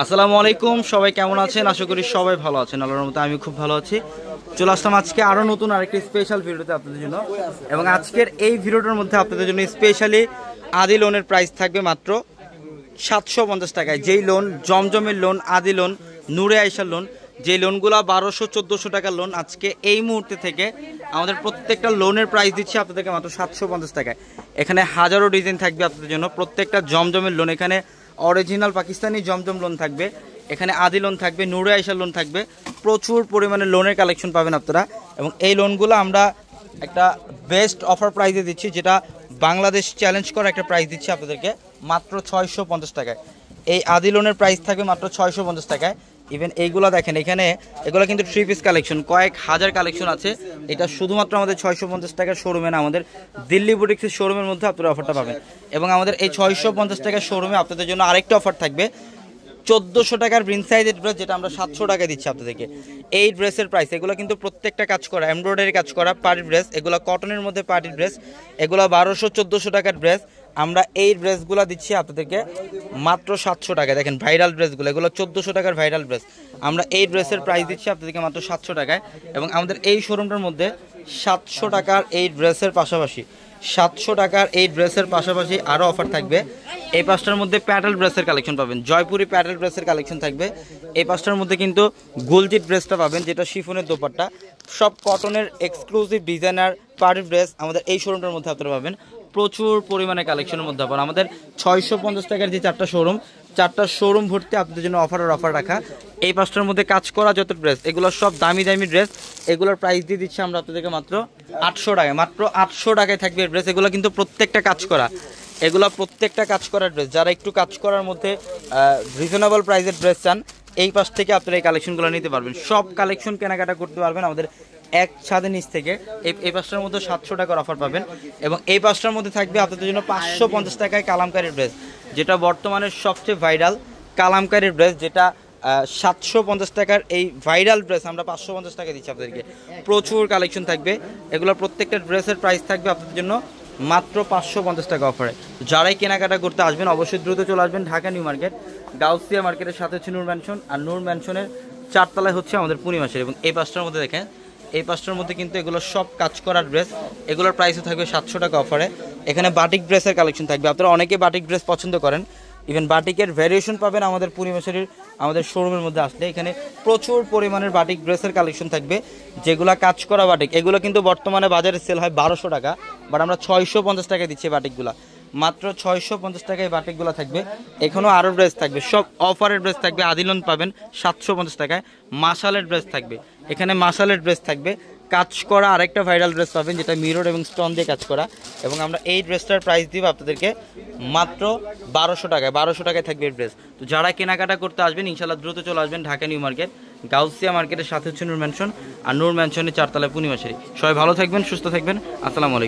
আসসালামু আলাইকুম, সবাই কেমন আছেন? আশা করি সবাই ভালো আছেন। আল্লাহর রহমতে আমি খুব ভালো আছি। চলে আসলাম আজকে আরও নতুন আরেকটি স্পেশাল ভিডিওতে আপনাদের জন্য। এবং আজকের এই ভিডিওটার মধ্যে আপনাদের জন্য স্পেশালি আদি লোনের প্রাইস থাকবে মাত্র 750 টাকায়। যেই লোন জমজমের লোন, আদি লোন, নূরে আয়েশার লোন, যে লোনগুলো 1200-1400 টাকার লোন, আজকে এই মুহূর্তে থেকে আমাদের প্রত্যেকটা লোনের প্রাইস দিচ্ছি আপনাদেরকে মাত্র 750 টাকায়। এখানে হাজারো ডিজাইন থাকবে আপনাদের জন্য। প্রত্যেকটা জমজমের লোন, এখানে অরিজিনাল পাকিস্তানি জমজম লোন থাকবে, এখানে আদি লোন থাকবে, নূরে আয়েশার লোন থাকবে। প্রচুর পরিমাণে লোনের কালেকশন পাবেন আপনারা। এবং এই লোনগুলো আমরা একটা বেস্ট অফার প্রাইসে দিচ্ছি, যেটা বাংলাদেশ চ্যালেঞ্জ করা একটা প্রাইস দিচ্ছি আপনাদেরকে মাত্র 650 টাকায়। এই আদি লোনের প্রাইস থাকবে মাত্র 650 টাকায়। ইভেন এইগুলো দেখেন, এখানে এগুলো কিন্তু 3 পিস কালেকশন, কয়েক হাজার কালেকশন আছে। এটা শুধুমাত্র আমাদের 650 টাকার শোরুমে না, আমাদের দিল্লি বুটিক্সের শোরুমের মধ্যে আপনারা অফারটা পাবেন। এবং আমাদের এই 650 টাকার শোরুমে আপনাদের জন্য আরেকটা অফার থাকবে, 1400 টাকার প্রিন্স সাইজের ড্রেস, যেটা আমরা 700 টাকায় দিচ্ছি আপনাদেরকে। এই ড্রেসের প্রাইস, এগুলো কিন্তু প্রত্যেকটা কাজ করা, এমব্রয়ডারি কাজ করা পার্টি ড্রেস, এগুলো কটনের মধ্যে পার্টি ড্রেস, এগুলো 1200-1400 টাকার ড্রেস। আমরা এই ড্রেসগুলো দিচ্ছি আপনাদেরকে মাত্র 700 টাকায়। দেখেন ভাইরাল ড্রেসগুলো, এগুলো 1400 টাকার ভাইরাল ড্রেস। আমরা এই ড্রেসের প্রাইস দিচ্ছি আপনাদেরকে মাত্র 700 টাকায়। এবং আমাদের এই শোরুমটার মধ্যে 700 টাকার এই ড্রেসের পাশাপাশি 700 টাকার এই ড্রেসের পাশাপাশি আরও অফার থাকবে। এই পাঁচটার মধ্যে প্যাটেল ড্রেসের কালেকশন পাবেন, জয়পুরি প্যাটেল ড্রেসের কালেকশন থাকবে। এই পাঁচটার মধ্যে কিন্তু গুলজিট ড্রেসটা পাবেন, যেটা শিফনের দোপাট্টা, সব কটনের এক্সক্লুসিভ ডিজাইনার পার্টি ড্রেস আমাদের এই শোরুমটার মধ্যে আপনারা পাবেন। প্রচুর পরিমাণে কালেকশনের মধ্যে আবার আমাদের 650 টাকার যে চারটা শোরুম ভর্তি আপনাদের জন্য অফার রাখা। এই পাঁচটার মধ্যে কাজ করা যত ড্রেস, এগুলো সব দামি দামি ড্রেস। এগুলোর প্রাইস দিয়ে দিচ্ছি আমরা আপনাদেরকে মাত্র 800 টাকায়। মাত্র 800 টাকায় থাকবে ড্রেস। এগুলো কিন্তু প্রত্যেকটা কাজ করা, এগুলো প্রত্যেকটা কাজ করার ড্রেস। যারা একটু কাজ করার মধ্যে রিজনেবল প্রাইসের ড্রেস চান, এই পাশ থেকে আপনারা এই কালেকশনগুলো নিতে পারবেন। সব কালেকশন কেনাকাটা করতে পারবেন আমাদের এক ছাদের নিচ থেকে। এই পাঁচটার মধ্যে 700 টাকার অফার পাবেন। এবং এই পাঁচটার মধ্যে থাকবে আপনাদের জন্য 550 টাকায় কালামকারীর ড্রেস, যেটা বর্তমানে সবচেয়ে ভাইরাল কালামকারীর ড্রেস, যেটা 750 টাকার এই ভাইরাল ড্রেস আমরা 550 টাকা দিচ্ছি আপনাদেরকে। প্রচুর কালেকশন থাকবে। এগুলো প্রত্যেকটা ড্রেসের প্রাইস থাকবে আপনাদের জন্য মাত্র 550 টাকা অফারে। যারাই কেনাকাটা করতে আসবেন অবশ্যই দ্রুত চলে আসবেন ঢাকা নিউ মার্কেট, গাউসিয়া মার্কেটের সাথে হচ্ছে নূর ম্যানশন, আর নূর ম্যানশনের 4 তলায় হচ্ছে আমাদের পূর্ণিমাসের। এবং এই পাঁচটার মধ্যে দেখেন, এই পাঁচটার মধ্যে কিন্তু এগুলো সব কাজ করার ড্রেস, এগুলোর প্রাইসও থাকবে 700 টাকা অফারে। এখানে বাটিক ড্রেসের কালেকশন থাকবে, আপনারা অনেকে বাটিক ড্রেস পছন্দ করেন। ইভেন বাটিকের ভ্যারিয়েশন পাবেন আমাদের পূর্ণিমাসের আমাদের শোরুমের মধ্যে আসলে। এখানে প্রচুর পরিমাণের বাটিক ড্রেসের কালেকশন থাকবে, যেগুলো কাজ করা বাটিক। এগুলো কিন্তু বর্তমানে বাজারে সেল হয় 1200 টাকা, বাট আমরা 650 টাকায় দিচ্ছি বাটিকগুলো। মাত্র 650 টাকায় বাটিকগুলো থাকবে। এখানেও আরও ড্রেস থাকবে, সব অফারের ড্রেস থাকবে। আদিলন পাবেন 750 টাকায়। মাসালের ড্রেস থাকবে, এখানে মাসালের ড্রেস থাকবে। কাজ করা আরেকটা ভাইরাল ড্রেস পাবেন, যেটা মিরর এবং স্টোন দিয়ে কাজ করা। এবং আমরা এই ড্রেসটার প্রাইস দিব আপনাদেরকে মাত্র 1200 টাকায়। 1200 টাকায় থাকবে এই ড্রেস। তো যারা কেনাকাটা করতে আসবেন ইনশাল্লাহ দ্রুত চলে আসবেন ঢাকা নিউ মার্কেট, গাউসিয়া মার্কেটের সাথে হচ্ছে নূর ম্যানশন, আর নূর ম্যানশনের 4 তলায় পূর্ণিমাসেরই। সবাই ভালো থাকবেন, সুস্থ থাকবেন। আসসালামু আলাইকুম।